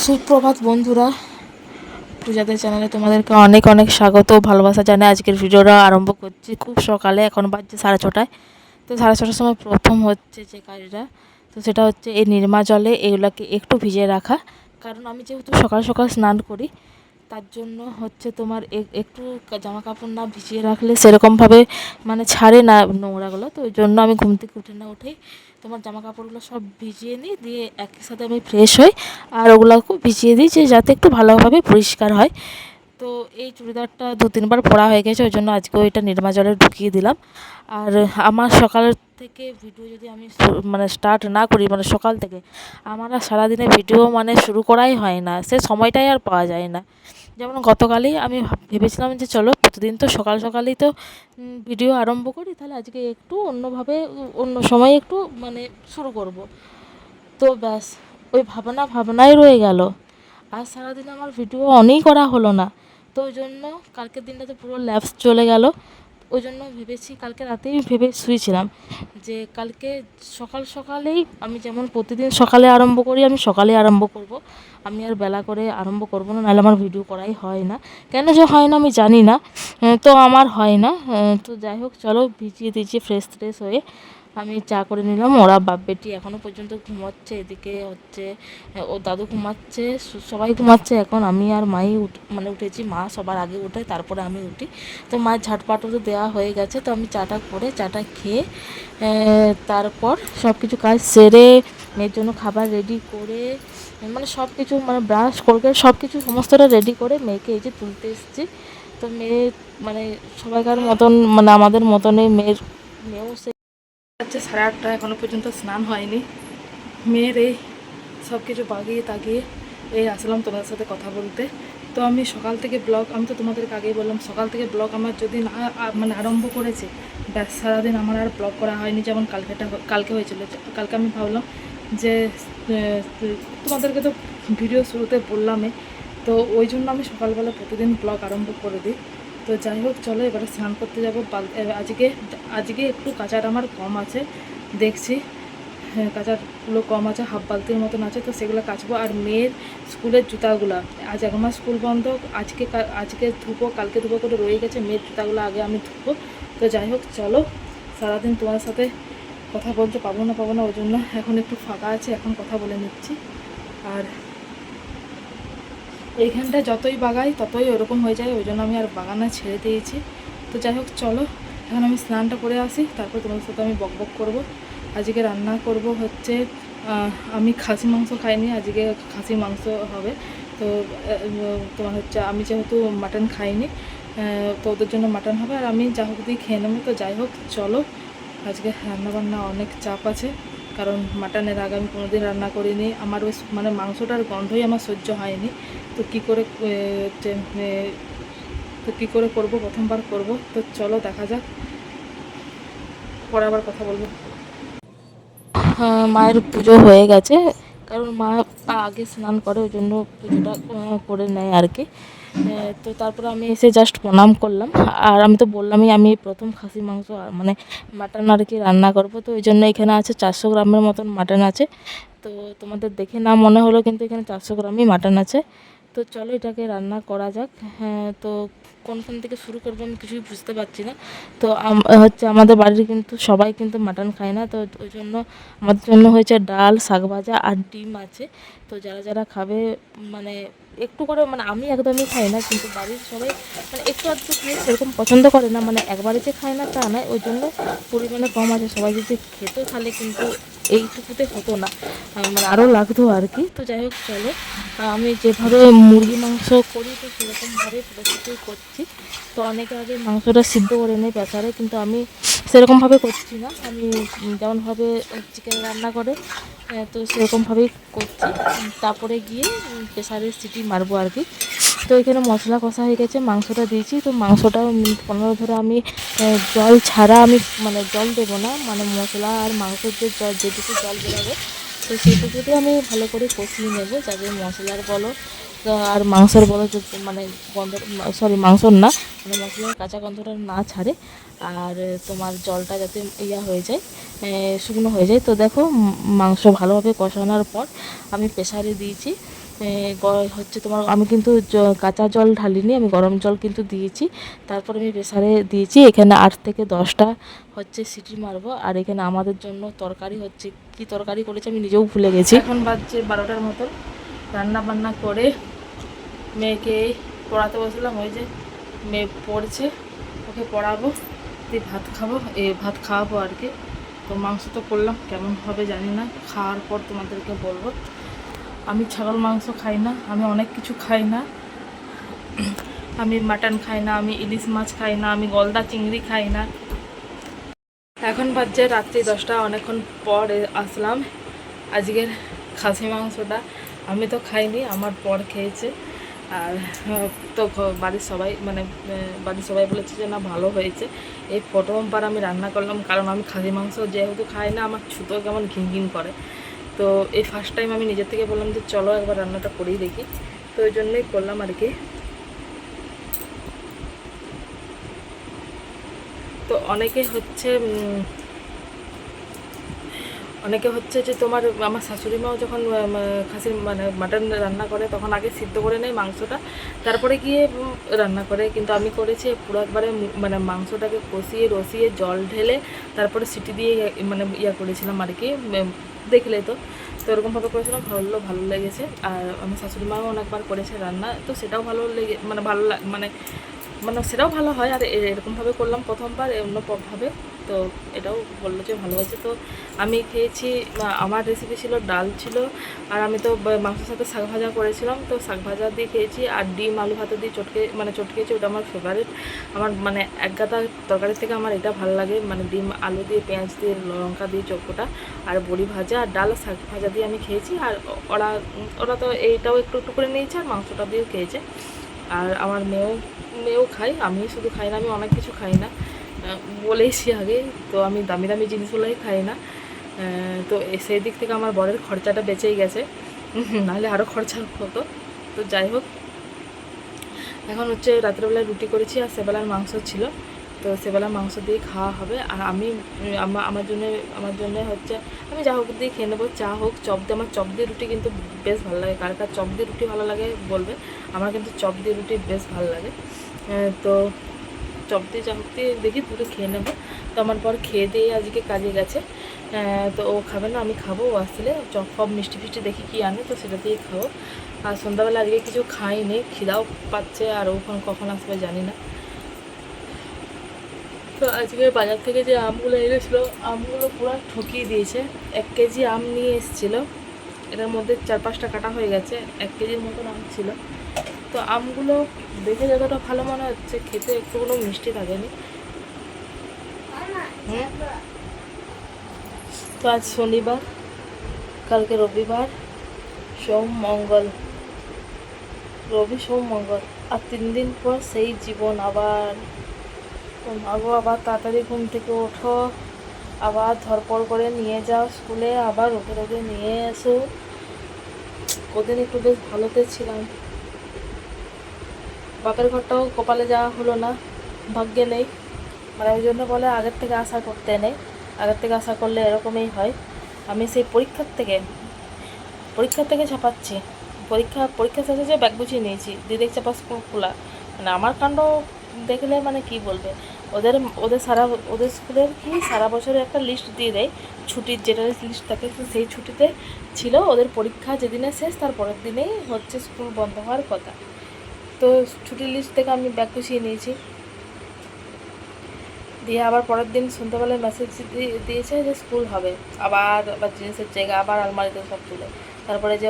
সুপ্রভাত বন্ধুরা, পূজাদের চ্যানেলে তোমাদেরকে অনেক অনেক স্বাগত ও ভালোবাসা জানাই। আজকের ভিডিওটা আরম্ভ করছি খুব সকালে, এখন বাজছে 6:30। তো 6:30 সময় প্রথম হচ্ছে যে কাজটা, তো সেটা হচ্ছে এই নির্মা জলে এগুলোকে একটু ভিজিয়ে রাখা। কারণ আমি যেহেতু সকাল সকাল স্নান করি, তার জন্য হচ্ছে তোমার একটু জামা কাপড় না ভিজিয়ে রাখলে সেরকমভাবে মানে ছাড়ে না নোংরাগুলো। তো ওই জন্য আমি ঘুম থেকে উঠেই তোমার জামা কাপড়গুলো সব ভিজিয়ে নিই, দিয়ে একই সাথে আমি ফ্রেশ হই আর ওগুলোকেও ভিজিয়ে দিই, যে যাতে একটু ভালোভাবে পরিষ্কার হয়। তো এই চুড়িদারটা 2-3 বার পরা হয়ে গেছে, ওই জন্য আজকেও এটা নির্মা জলে ঢুকিয়ে দিলাম। আর আমার সকাল থেকে ভিডিও যদি আমি মানে স্টার্ট না করি, মানে সকাল থেকে আমার আর সারাদিনে ভিডিও মানে শুরু করাই হয় না, সে সময়টাই আর পাওয়া যায় না। যেমন গতকালই আমি ভেবেছিলাম যে চলো প্রতিদিন তো সকাল সকালেই তো ভিডিও আরম্ভ করি, তাহলে আজকে একটু অন্যভাবে অন্য সময় একটু মানে শুরু করব। তো ব্যাস, ওই ভাবনাই রয়ে গেল। আজ সারাদিন আমার ভিডিও অনই করা হলো না। তো ওই জন্য কালকের দিনটাতে পুরো ল্যাপস চলে গেল। ওই জন্য ভেবেছি, কালকে রাতেই ভেবে শুয়েছিলাম যে কালকে সকাল সকালেই আমি যেমন প্রতিদিন সকালে আরম্ভ করি, আমি সকালে আরম্ভ করব। আমি আর বেলা করে আরম্ভ করব না, নাহলে আমার ভিডিও করাই হয় না। কেন যে হয় না আমি জানি না, তো আমার হয় না। তো যাই হোক, চলো ভিজিয়ে দিয়েছি, ফ্রেশ ট্রেশ হয়ে আমি চা করে নিলাম। ওরা বাপ বেটি এখনও পর্যন্ত ঘুমোচ্ছে, এদিকে হচ্ছে ও দাদু ঘুমাচ্ছে, সবাই ঘুমাচ্ছে। এখন আমি আর মাই মানে উঠেছি। মা সবার আগে উঠে, তারপরে আমি উঠি। তো মায়ের ঝাটপাটও তো দেওয়া হয়ে গেছে। তো আমি চাটা করে চাটা খেয়ে তারপর সব কিছু কাজ সেরে মেয়ের জন্য খাবার রেডি করে, মানে সব কিছু মানে ব্রাশ কোলগেট সব কিছু সমস্তটা রেডি করে মেয়েকে এই যে তুলতে এসেছি। তো মেয়ে মানে সবাইকার মতন, মানে আমাদের মতনই মেয়েও হচ্ছে 8:30, এখনও পর্যন্ত স্নান হয়নি। মেয়ের এই সব কিছু বাগিয়ে তাগিয়ে এই আসলাম তোমাদের সাথে কথা বলতে। তো আমি সকাল থেকে ব্লগ, আমি তো তোমাদেরকে আগেই বললাম, সকাল থেকে ব্লগ আমার যদি না মানে আরম্ভ করেছে, ব্যাস সারাদিন আমার আর ব্লগ করা হয়নি। যেমন কালকে হয়েছিল, কালকে আমি ভাবলাম যে তোমাদেরকে তো ভিডিও শুরুতে বললামই, তো ওই জন্য আমি সকালবেলা প্রতিদিন ব্লগ আরম্ভ করে দিই। তো যাই হোক, চলো এবারে স্নান করতে যাবো। আজকে একটু কাচার আমার কম আছে দেখছি, হ্যাঁ কাচারগুলো কম আছে, হাফ বালতির মতন আছে। তো সেগুলো কাচবো। আর মেয়ের স্কুলের জুতাগুলো, আজ 1 মাস স্কুল বন্ধ, আজকে ধুবো, কালকে ধুবো করে রয়ে গেছে। মেয়ের জুতাগুলো আগে আমি ধুবো। তো যাই হোক, চলো সারাদিন তোমার সাথে কথা বলতে পাবো না, ওই জন্য এখন একটু ফাঁকা আছে, এখন কথা বলে নিচ্ছি। আর এইখানটা যতই বাগাই ততই ওরকম হয়ে যায়, ওই জন্য আমি আর বাগানা ছেড়ে দিয়েছি। তো যাই হোক, চলো এখন আমি স্নানটা করে আসি, তারপর তোমাদের সাথে আমি বকবক করব। আজকে রান্না করব হচ্ছে, আমি খাসি মাংস খাইনি, আজকে খাসি মাংস হবে। তো তোমার হচ্ছে আমি যেহেতু মাটন খাইনি, তো ওদের জন্য মাটন হবে, আর আমি যা হোক দিয়ে খেয়ে নেবো। তো যাই হোক, চলো আজকে রান্নাবান্না অনেক চাপ আছে, কারণ মাটনের আগে আমি কোনোদিন রান্না করিনি। আমার ওই মানে মাংসটার গন্ধই আমার সহ্য হয়নি। তো কী করে করব, প্রথমবার করব। তো চলো দেখা যাক, পরে আবার কথা বলবো। মায়ের পুজো হয়ে গেছে, কারণ মা আগে স্নান করে, ওই জন্য পুজোটা করে নেয় আর কি। তো তারপরে আমি এসে জাস্ট প্রণাম করলাম। আর আমি তো বললামই, আমি প্রথম খাসি মাংস মানে মাটন আর কি রান্না করব। তো ওই জন্য এখানে আছে 400 গ্রামের মতন মাটন আছে। তো তোমাদের দেখে না মনে হলো, কিন্তু এখানে 400 গ্রামই মাটন আছে। তো চলো এটাকে রান্না করা যাক। হ্যাঁ, তো কোনখান থেকে শুরু করবো আমি কিছুই বুঝতে পারছি না। তো হচ্ছে আমাদের বাড়ির কিন্তু সবাই কিন্তু মাটন খায় না, তো ওই জন্য আমাদের জন্য হয়েছে ডাল, শাক ভাজা আর ডিম আছে। তো যারা যারা খাবে মানে একটু করে, মানে আমি একদমই খাই না, কিন্তু বাড়ির সবাই মানে একটু আধটু খেয়ে সেরকম পছন্দ করে না, মানে একবারে যে খায় না তা নয়, ওই জন্য পরিমাণে কম আছে। সবাই যদি খেত তাহলে কিন্তু এইটুকুতে হতো না, মানে আরও লাগতো আর কি। তো যাই হোক, চলো আমি যেভাবে মুরগি মাংস করি তো সেরকমভাবে প্রস্তুতি করছি। তো অনেকে আগে মাংসটা সিদ্ধ করে নেয় প্রেসারে, কিন্তু আমি সেরকমভাবে করছি না। আমি যেমনভাবে চিকেন রান্না করে তো সেরকমভাবেই করছি। তারপরে গিয়ে প্রেসারে সিটি মারবো আর কি। তো এখানে মশলা কষা হয়ে গেছে, মাংসটা দিয়েছি। তো মাংসটাও মিনিট 15 ধরে আমি জল ছাড়া, আমি মানে জল দেবো না, মানে মশলা আর মাংসের যে জল, যেটুকু জল বেরোবে তো সেইটুকুতে আমি ভালো করে কষিয়ে নেবো, যাতে মশলার বলো আর মাংসের বলো মানে গন্ধ, সরি মাংসর না, মানে মশলার কাঁচা গন্ধটা না ছাড়ে। আর তোমার জলটা যাতে হয়ে যায়, শুকনো হয়ে যায়। তো দেখো মাংস ভালোভাবে কষানোর পর আমি প্রেসারে দিয়েছি। হচ্ছে তোমার আমি কিন্তু কাঁচা জল ঢালিনি, আমি গরম জল কিন্তু দিয়েছি। তারপর আমি প্রেসারে দিয়েছি। এখানে 8 থেকে 10টা হচ্ছে সিটি মারবো। আর এখানে আমাদের জন্য তরকারি হচ্ছে, কি তরকারি করেছে আমি নিজেও ভুলে গেছি। এখন বাজছে 12টার মতন। রান্না বান্না করে মেয়েকে পড়াতে বসলাম। ওই যে মেয়ে পড়ছে, ওকে পড়াবো, দিয়ে ভাত খাবো, ভাত খাওয়াবো আর কি। তো মাংস তো করলাম, কেমন হবে জানি না, খাওয়ার পর তোমাদেরকে বলবো। আমি ছাগল মাংস খাই না, আমি অনেক কিছু খাই না। আমি মাটন খাই না, আমি ইলিশ মাছ খাই না, আমি গলদা চিংড়ি খাই না। এখন বাজছে রাত্রি 10টা, অনেকক্ষণ পর আসলাম। আজকের খাসি মাংসটা আমি তো খাইনি, আমার পর খেয়েছে। আর তো বাড়ির সবাই বলেছে যে না ভালো হয়েছে। এই প্রথমবার আমি রান্না করলাম, কারণ আমি খাসি মাংস যেহেতু খাই না, আমার ছুতো কেমন ঘিন ঘিন করে। তো এই ফার্স্ট টাইম আমি নিজের থেকে বললাম যে চলো একবার রান্নাটা করেই দেখি। তো ওই জন্যই করলাম আর কি। তো অনেকে হচ্ছে যে তোমার, আমার শাশুড়ি মাও যখন খাসির মাটন রান্না করে তখন আগে সিদ্ধ করে নেয় মাংসটা, তারপরে গিয়ে রান্না করে। কিন্তু আমি করেছি পুরো একবারে মাংসটাকে কষিয়ে রসিয়ে জল ঢেলে তারপরে সিটি দিয়ে ইয়া করেছিলাম আর কি। দেখলে তো ওরকমভাবে করেছিলাম, ভালো লেগেছে। আর আমার শাশুড়ি মাও অনেকবার করেছে রান্না, তো সেটাও ভালো লেগে সেটাও ভালো হয়। আর এরকমভাবে করলাম প্রথমবার অন্যভাবে, তো এটাও বললো যে ভালো হয়েছে। তো আমি খেয়েছি, আমার রেসিপি ছিল ডাল ছিল, আর আমি তো মাংসের সাথে শাক ভাজা করেছিলাম, তো শাক ভাজা দিয়ে খেয়েছি। আর ডিম আলু ভাতে দিয়ে চটকেছি, ওটা আমার ফেভারিট। আমার এক গাদা তরকারির থেকে আমার এটা ভালো লাগে, ডিম আলু দিয়ে পেঁয়াজ দিয়ে লঙ্কা দিয়ে চটকোটা, আর বড়ি ভাজা আর ডাল শাক ভাজা দিয়ে আমি খেয়েছি। আর ওরা তো এইটাও একটু একটু করে নিয়েছে, আর মাংসটা দিয়েও খেয়েছে। আর আমার মেয়েও খাই, আমি শুধু খাই না, আমি অনেক কিছু খাই না, বলেইছি আগে। তো আমি দামি দামি জিনিসগুলোই খাই না। তো সেই দিক থেকে আমার বরের খরচাটা বেঁচেই গেছে, নাহলে আরও খরচা হতো। তো যাই হোক, এখন হচ্ছে রাত্রেবেলায় রুটি করেছি আর সেবেলার মাংস ছিল, তো সেবেলার মাংস দিয়ে খাওয়া হবে। আর আমি আমার জন্য হচ্ছে আমি যা হোক দিয়ে খেয়ে নেবো, চা হোক চপ দিয়ে। আমার চপ দিয়ে রুটি কিন্তু বেশ ভালো লাগে, কার কার চপ দিয়ে রুটি ভালো লাগে বলবে। আমার কিন্তু চপ দিয়ে রুটি বেশ ভালো লাগে। তো চপ দিয়ে চা হোক দিয়ে দেখি পুরো খেয়ে নেবো। তো আমার পর খেয়ে দিয়ে আজকে কাজে গেছে, তো ও খাবে না, আমি খাবো। ও আসলে চপ ফপ মিষ্টি ফিষ্টি দেখি কি আনে, তো সেটা দিয়েই খাবো। আর সন্ধ্যাবেলা আজকে কিছু খাইনি, খিদাও পাচ্ছে, আর ওখানে কখন আসবে জানি না। তো আজকে বাজার থেকে যে আমগুলো এনেছিলো, আমগুলো পুরো ঠকিয়ে দিয়েছে। 1 কেজি আম নিয়ে এসেছিলো, এটার মধ্যে 4-5টা কাটা হয়ে গেছে, 1 কেজির মতন আম ছিল। তো আমগুলো দেখে যতটা ভালো মনে হচ্ছে, খেতে একটু কোনো মিষ্টি থাকেনি। তো আজ শনিবার, কালকে রবিবার, সোম মঙ্গল, রবি সোম মঙ্গল, আর 3 দিন পর সেই জীবন আবার। তো মাগো আবার তাড়াতাড়ি ঘুম থেকে ওঠো, আবার ধরপড় করে নিয়ে যাও স্কুলে, আবার ওকে নিয়ে এসো। ওদিন একটু বেশ ভালোতে ছিলাম, বাপের ঘরটাও কপালে যাওয়া হলো না, ভাগ্যে নেই। ওই জন্য বলে আগের থেকে আশা করতে নেই, আগের থেকে আশা করলে এরকমই হয়। আমি সেই পরীক্ষার থেকে ছাপাচ্ছি। পরীক্ষা শেষে যে ব্যাগ গুছিয়ে নিয়েছি, দিয়ে দেখছি আবার স্কুল খোলা। আমার কাণ্ড দেখলে কি বলবে। ওদের স্কুলের কি সারা বছরে একটা লিস্ট দিয়ে দেয় ছুটির, যেটা লিস্ট থাকে, তো সেই ছুটিতে ছিল ওদের পরীক্ষা যেদিনে শেষ তার পরের দিনেই হচ্ছে স্কুল বন্ধ হওয়ার কথা। তো ছুটির লিস্ট থেকে আমি ব্যাগ গুছিয়ে নিয়েছি, দিয়ে আবার পরের দিন সন্ধ্যাবেলায় মেসেজ দিয়েছে যে স্কুল হবে। আবার জিনিসের জায়গা আবার আলমারিতে সব তুলে, তারপরে যে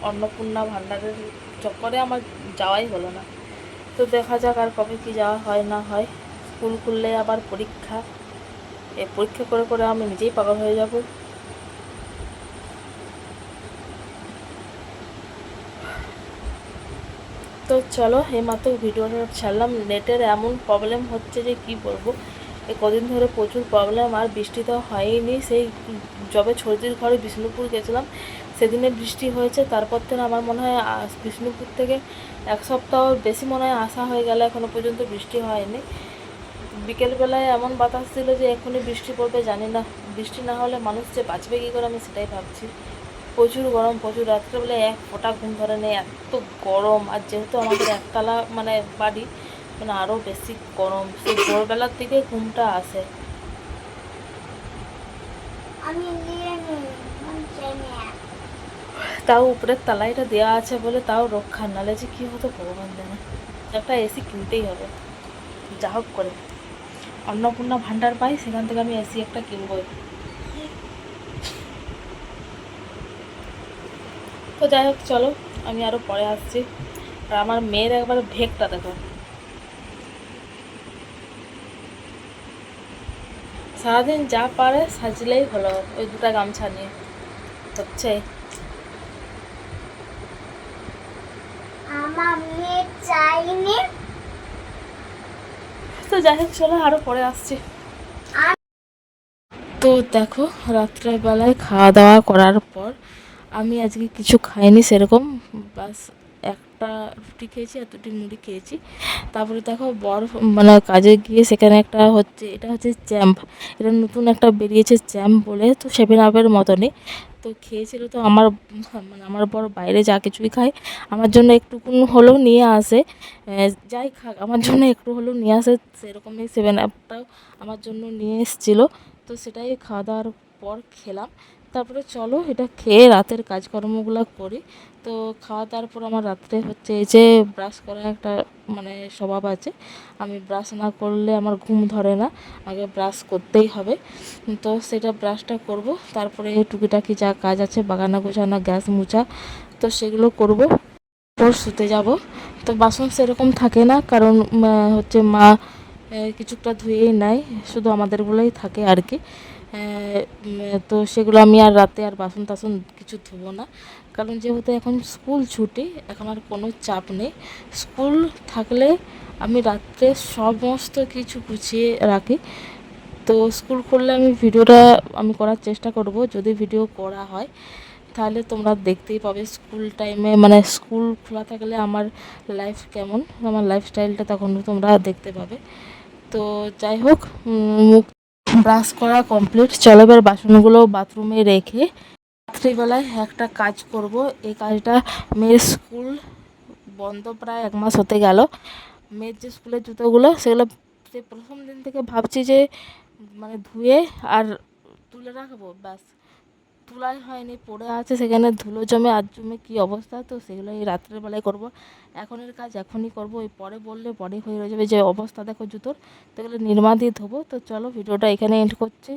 অন্নপূর্ণা ভাণ্ডারের চক্করে আমার যাওয়াই হলো না। তো দেখা যাক আর কবে কি যাওয়া হয় না হয়। স্কুল খুললে আবার পরীক্ষা, এই পরীক্ষা করে করে আমি নিজেই পাগল হয়ে যাব। তো চলো, এইমাত্র ভিডিওটা ছাড়লাম। নেটের এমন প্রবলেম হচ্ছে যে কি বলবো, এই কদিন ধরে প্রচুর প্রবলেম। আর বৃষ্টি তো হয়নি, সেই যবে ছর্দির ঘরে বিষ্ণুপুর গেছিলাম সেদিনে বৃষ্টি হয়েছে। তারপর থেকে আমার মনে হয় বিষ্ণুপুর থেকে 1 সপ্তাহ বেশি মনে হয় আসা হয়ে গেল, এখনও পর্যন্ত বৃষ্টি হয়নি। বিকেলবেলায় এমন বাতাস ছিল যে এখনই বৃষ্টি পড়বে, জানি না। বৃষ্টি না হলে মানুষ যে বাঁচবে কী করে, আমি সেটাই ভাবছি। প্রচুর গরম, প্রচুর। রাত্রেবেলা এক ফোঁটা ঘুম ধরে নেই, এত গরম। আর যেহেতু আমাদের একতলা মানে বাড়ি, মানে আরও বেশি গরম। সেই ভোরবেলার দিকে ঘুমটা আসে। তাও উপরের তালাইটা দেওয়া আছে বলে তাও রক্ষা, নালে যে কী হতো ভগবান জানে। একটা এসি কিনতেই হবে যা হোক করে। অন্নপূর্ণা ভাণ্ডার পাই, সেখান থেকে আমি এসি একটা কিনবই। তো যাই হোক, চলো আমি আরও পরে আসছি। আর আমার মেয়ের একবার ভেকটা দেখো, সারাদিন যা পারে সাজলেই হলো ওই দুটা গামছা নিয়ে, হচ্ছে। তো যাই হোক, চলো আরও পরে আসছি। তো দেখো, রাত্রেবেলায় খাওয়া দাওয়া করার পর আমি আজকে কিছু খাইনি সেরকম, বাস একটা রুটি খেয়েছি আর দুটি মুড়ি খেয়েছি। তারপরে দেখো মানে কাজে গিয়ে সেখানে একটা হচ্ছে, এটা হচ্ছে চ্যাম্প, এটা নতুন একটা বেরিয়েছে চ্যাম্প বলে, তো 7 আপের মতনই। তো খেয়েছিল, তো আমার মানে আমার বড় বাইরে যা কিছুই খায় আমার জন্য একটুকুন হলেও নিয়ে আসে। যাই খাক আমার জন্য একটু হলেও নিয়ে আসে, সেরকমই 7 আপটাও আমার জন্য নিয়ে এসেছিলো। তো সেটাই খাওয়া দাওয়ার পর খেলাম। তারপরে চলো এটা খেয়ে রাতের কাজকর্মগুলো করি। তো খাওয়া দাওয়ার পর আমার রাত্রে হচ্ছে এই যে ব্রাশ করা একটা মানে স্বভাব আছে, আমি ব্রাশ না করলে আমার ঘুম ধরে না, আগে ব্রাশ করতেই হবে। তো সেটা ব্রাশটা করব, তারপরে টুকিটাকি যা কাজ আছে বাগানা গোছানো, গ্যাস মুছা, তো সেগুলো করব, পর শুতে যাব। তো বাসন সেরকম থাকে না, কারণ হচ্ছে মা কিছুটা ধুয়েই নেয়, শুধু আমাদেরগুলোই থাকে আর কি। তো সেগুলো আমি আর রাতে আর বাসন টাসন কিছু ধুবো না, কারণ যেহেতু এখন স্কুল ছুটি, এখন আর কোনো চাপ নেই। স্কুল থাকলে আমি রাত্রে সমস্ত কিছু গুছিয়ে রাখি। তো স্কুল খুললে আমি ভিডিওটা আমি করার চেষ্টা করব, যদি ভিডিও করা হয় তাহলে তোমরা দেখতেই পাবে স্কুল টাইমে, মানে স্কুল খোলা থাকলে আমার লাইফ কেমন, আমার লাইফস্টাইলটা তখন তোমরা দেখতে পাবে। তো যাই হোক, মুখ ব্রাশ করা কমপ্লিট। চলো এবার বাসনগুলো বাথরুমে রেখে রাত্রিবেলায় একটা কাজ করব। এই কাজটা, মেয়ের স্কুল বন্ধ প্রায় 1 মাস হতে গেল। মেয়ের যে স্কুলের জুতোগুলো সেগুলো সে প্রথম দিন থেকে ভাবছি যে মানে ধুয়ে আর তুলে রাখবো, ব্যাস তুলাই হয়নি, পড়ে আছে সেখানে, ধুলো জমে আর জমে কী অবস্থা। তো সেগুলো এই রাত্রের বেলায় করবো, এখনের কাজ এখনই করবো, ওই পরে বললে পরে হয়ে যাবে, যে অবস্থা দেখো জুতোর। তো এগুলো নির্মা দিয়ে ধোবো। তো চলো ভিডিওটা এখানে এন্ড করছি।